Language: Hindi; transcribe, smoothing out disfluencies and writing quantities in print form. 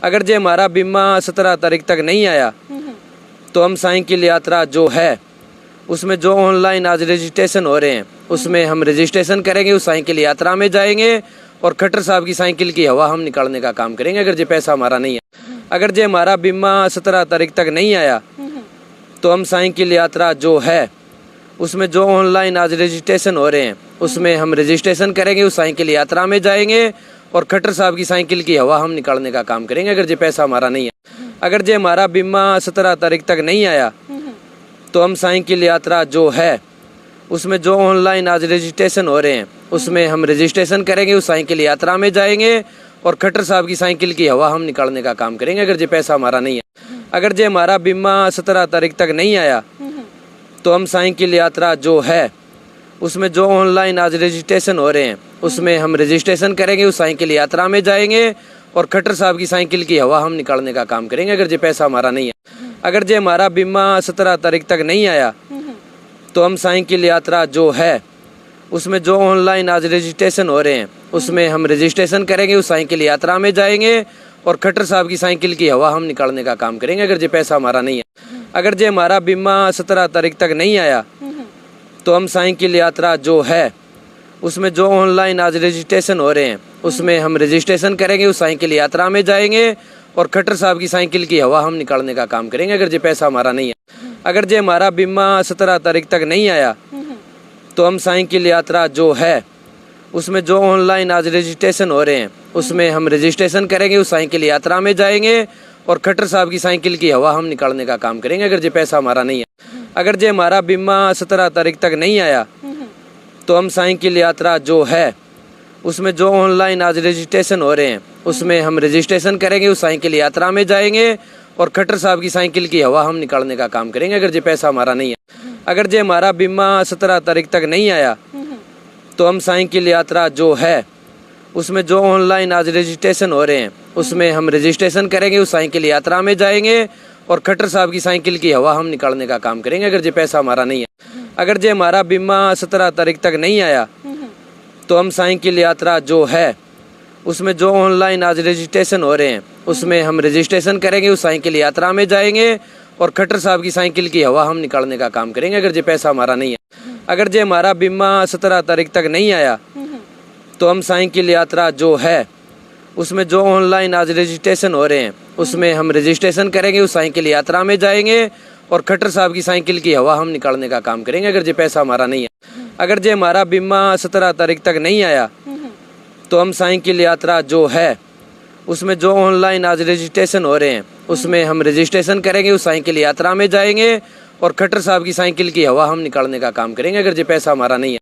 अगर जे हमारा बीमा 17 तारीख तक नहीं आया तो हम साइकिल यात्रा जो है उसमें जो ऑनलाइन आज रजिस्ट्रेशन हो रहे हैं उसमें हम रजिस्ट्रेशन करेंगे, उस साइकिल यात्रा में जाएंगे और खट्टर साहब की साइकिल की हवा हम निकालने का काम करेंगे अगर जे पैसा हमारा नहीं है। अगर जे हमारा बीमा 17 तारीख तक नहीं आया तो हम साइकिल यात्रा जो है उसमें जो ऑनलाइन आज रजिस्ट्रेशन हो रहे हैं उसमें हम रजिस्ट्रेशन करेंगे, उस साइकिल यात्रा में जाएंगे और खट्टर साहब की साइकिल की हवा हम निकालने का काम करेंगे अगर जे पैसा हमारा नहीं है। अगर जे हमारा बीमा 17 तारीख तक नहीं आया तो हम साइकिल यात्रा जो है उसमें जो ऑनलाइन आज रजिस्ट्रेशन हो रहे हैं उसमें हम रजिस्ट्रेशन करेंगे, उस साइकिल यात्रा में जाएंगे और खट्टर साहब की साइकिल की हवा हम निकालने का काम करेंगे अगर जे पैसा हमारा नहीं है। अगर जे हमारा बीमा 17 तारीख तक नहीं आया तो हम साइकिल यात्रा जो है उसमें जो ऑनलाइन आज रजिस्ट्रेशन हो रहे हैं उसमें हम रजिस्ट्रेशन करेंगे, उस साइकिल यात्रा में जाएंगे और खट्टर साहब की साइकिल की हवा हम निकालने का काम करेंगे अगर जे पैसा हमारा नहीं है। अगर जे हमारा बीमा 17 तारीख तक नहीं आया तो हम साइकिल यात्रा जो है उसमें जो ऑनलाइन आज रजिस्ट्रेशन हो रहे हैं उसमें हम रजिस्ट्रेशन करेंगे, उस साइकिल यात्रा में जाएंगे और खट्टर साहब की साइकिल की हवा हम निकालने का काम करेंगे अगर जे पैसा हमारा नहीं है। अगर जे हमारा बीमा 17 तारीख तक नहीं आया तो हम साइकिल यात्रा जो है उसमें जो ऑनलाइन आज रजिस्ट्रेशन हो रहे हैं उसमें हम रजिस्ट्रेशन करेंगे, उस साइकिल यात्रा में जाएंगे और खट्टर साहब की साइकिल की हवा हम निकालने का काम करेंगे अगर जे पैसा हमारा नहीं है। अगर जे हमारा बीमा 17 तारीख तक नहीं आया तो हम साइकिल यात्रा जो है उसमें जो ऑनलाइन आज रजिस्ट्रेशन हो रहे हैं उसमें हम रजिस्ट्रेशन करेंगे, उस साइकिल यात्रा में जाएंगे और खट्टर साहब की साइकिल की हवा हम निकालने का काम करेंगे अगर जे पैसा हमारा नहीं है। अगर जे हमारा बीमा 17 तारीख तक नहीं आया तो हम साइकिल यात्रा जो है उसमें जो ऑनलाइन आज रजिस्ट्रेशन हो रहे हैं उसमें हम रजिस्ट्रेशन करेंगे, उस साइकिल यात्रा में जाएंगे और खट्टर साहब की साइकिल की हवा हम निकालने का काम करेंगे अगर जे पैसा हमारा नहीं है। अगर जे हमारा बीमा 17 तारीख तक नहीं आया तो हम साइकिल यात्रा जो है उसमें जो ऑनलाइन आज रजिस्ट्रेशन हो रहे हैं उसमें हम रजिस्ट्रेशन करेंगे, उस साइकिल यात्रा में जाएंगे और खट्टर साहब की साइकिल की हवा हम निकालने का काम करेंगे अगर जे पैसा हमारा नहीं है। अगर जे हमारा बीमा 17 तारीख तक नहीं आया तो हम साइकिल यात्रा जो है उसमें जो ऑनलाइन आज रजिस्ट्रेशन हो रहे हैं उसमें हम रजिस्ट्रेशन करेंगे, उस साइकिल यात्रा में जाएंगे और खट्टर साहब की साइकिल की हवा हम निकालने का काम करेंगे अगर जे पैसा हमारा नहीं है। अगर जे हमारा बीमा 17 तारीख तक नहीं आया तो हम साइकिल यात्रा जो है उसमें जो ऑनलाइन आज रजिस्ट्रेशन हो रहे हैं उसमें हम रजिस्ट्रेशन करेंगे, उस साइकिल यात्रा में जाएंगे और खट्टर साहब की साइकिल की हवा हम निकालने का काम करेंगे अगर जे पैसा हमारा नहीं है। अगर जे हमारा बीमा 17 तारीख तक नहीं आया तो हम साइकिल यात्रा जो है उसमें जो ऑनलाइन आज रजिस्ट्रेशन हो रहे हैं उसमें हम रजिस्ट्रेशन करेंगे, उस साइकिल यात्रा में जाएंगे और खट्टर साहब की साइकिल की हवा हम निकालने का काम करेंगे अगर जे पैसा हमारा नहीं है।